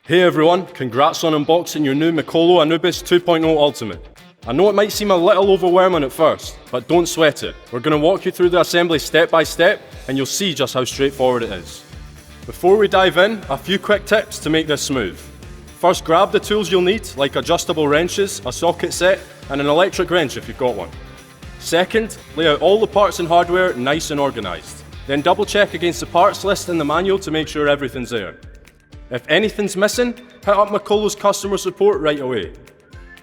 Hey everyone, congrats on unboxing your new Mikolo ANUBIS 2.0 Ultimate. I know it might seem a little overwhelming at first, but don't sweat it. We're going to walk you through the assembly step by step and you'll see just how straightforward it is. Before we dive in, a few quick tips to make this smooth. First, grab the tools you'll need, like adjustable wrenches, a socket set, and an electric wrench if you've got one. Second, lay out all the parts and hardware nice and organised. Then double check against the parts list in the manual to make sure everything's there. If anything's missing, hit up Mikolo's customer support right away.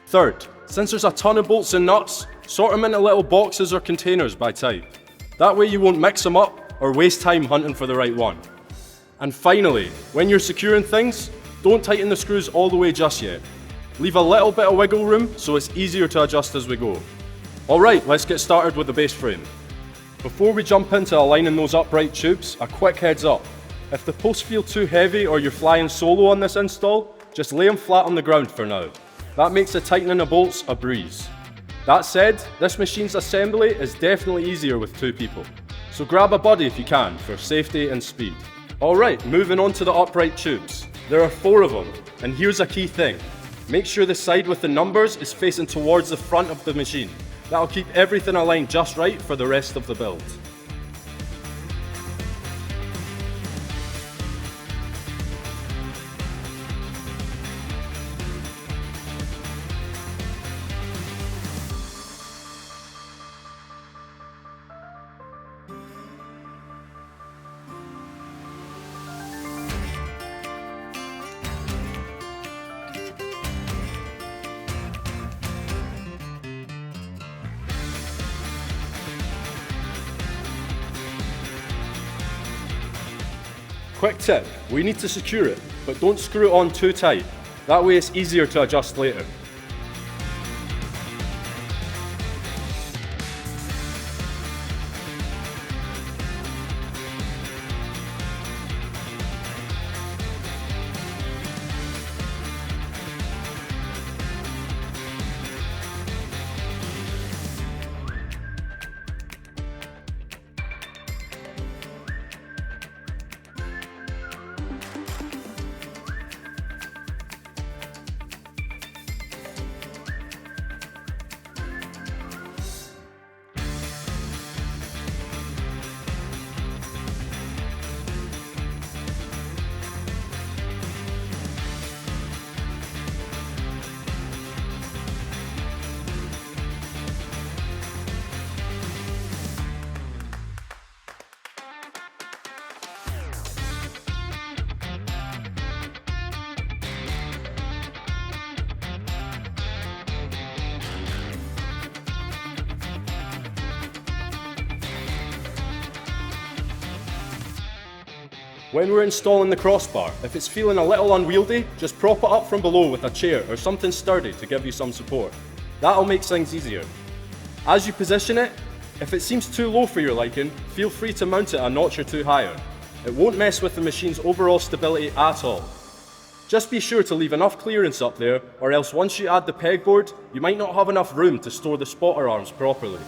Third, since there's a ton of bolts and nuts, sort them into little boxes or containers by type. That way you won't mix them up or waste time hunting for the right one. And finally, when you're securing things, don't tighten the screws all the way just yet. Leave a little bit of wiggle room so it's easier to adjust as we go. Alright, let's get started with the base frame. Before we jump into aligning those upright tubes, a quick heads up. If the posts feel too heavy or you're flying solo on this install, just lay them flat on the ground for now. That makes the tightening of bolts a breeze. That said, this machine's assembly is definitely easier with two people. So grab a buddy if you can for safety and speed. Alright, moving on to the upright tubes. There are 4 of them, and here's a key thing. Make sure the side with the numbers is facing towards the front of the machine. That'll keep everything aligned just right for the rest of the build. Quick tip, we need to secure it, but don't screw it on too tight. That way it's easier to adjust later. When we're installing the crossbar, if it's feeling a little unwieldy, just prop it up from below with a chair or something sturdy to give you some support. That'll make things easier. As you position it, if it seems too low for your liking, feel free to mount it a notch or 2 higher. It won't mess with the machine's overall stability at all. Just be sure to leave enough clearance up there, or else once you add the pegboard, you might not have enough room to store the spotter arms properly.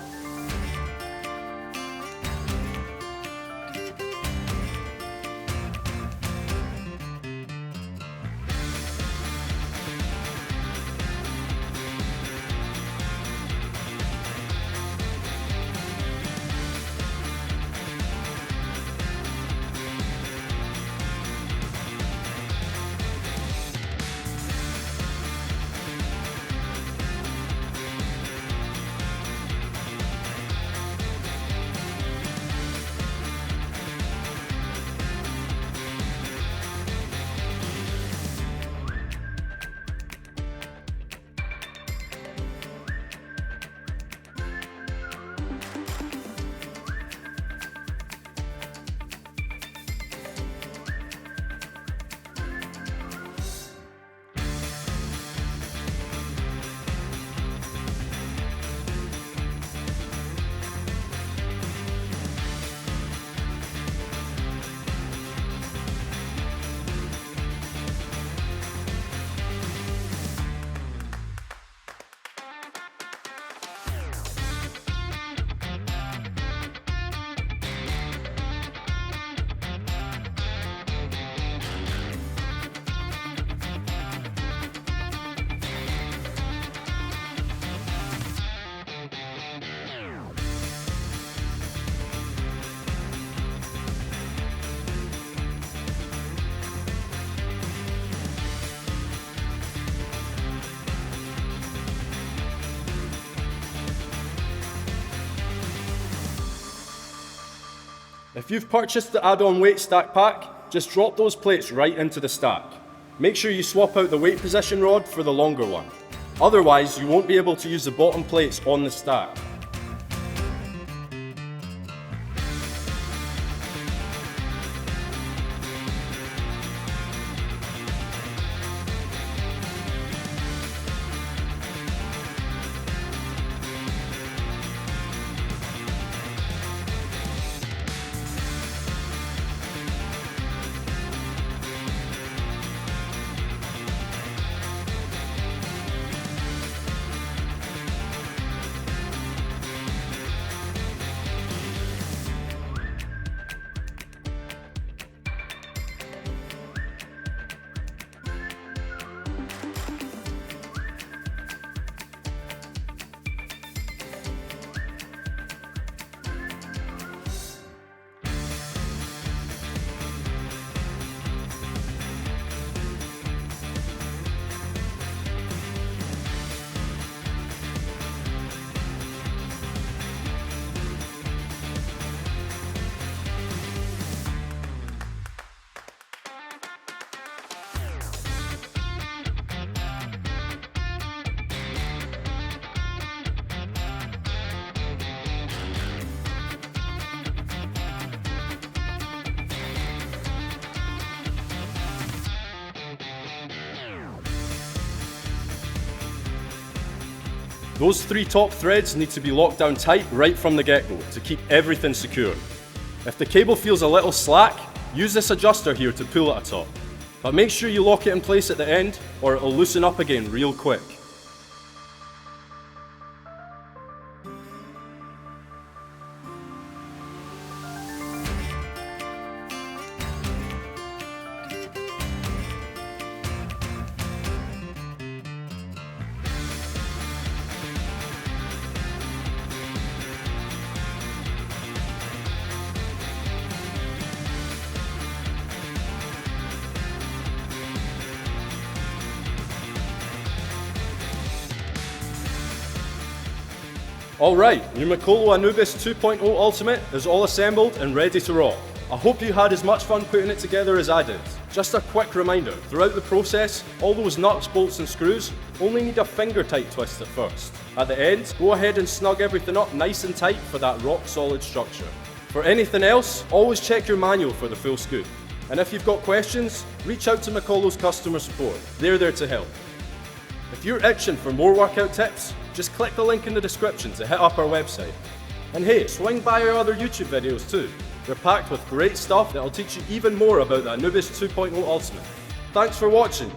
If you've purchased the add-on weight stack pack, just drop those plates right into the stack. Make sure you swap out the weight position rod for the longer one. Otherwise, you won't be able to use the bottom plates on the stack. Those 3 top threads need to be locked down tight right from the get-go to keep everything secure. If the cable feels a little slack, use this adjuster here to pull it atop. But make sure you lock it in place at the end or it'll loosen up again real quick. Alright, your Mikolo ANUBIS 2.0 Ultimate is all assembled and ready to rock. I hope you had as much fun putting it together as I did. Just a quick reminder, throughout the process, all those nuts, bolts and screws only need a finger tight twist at first. At the end, go ahead and snug everything up nice and tight for that rock solid structure. For anything else, always check your manual for the full scoop. And if you've got questions, reach out to Mikolo's customer support. They're there to help. If you're itching for more workout tips, just click the link in the description to hit up our website. And hey, swing by our other YouTube videos too. They're packed with great stuff that'll teach you even more about the ANUBIS 2.0 Ultimate. Thanks for watching.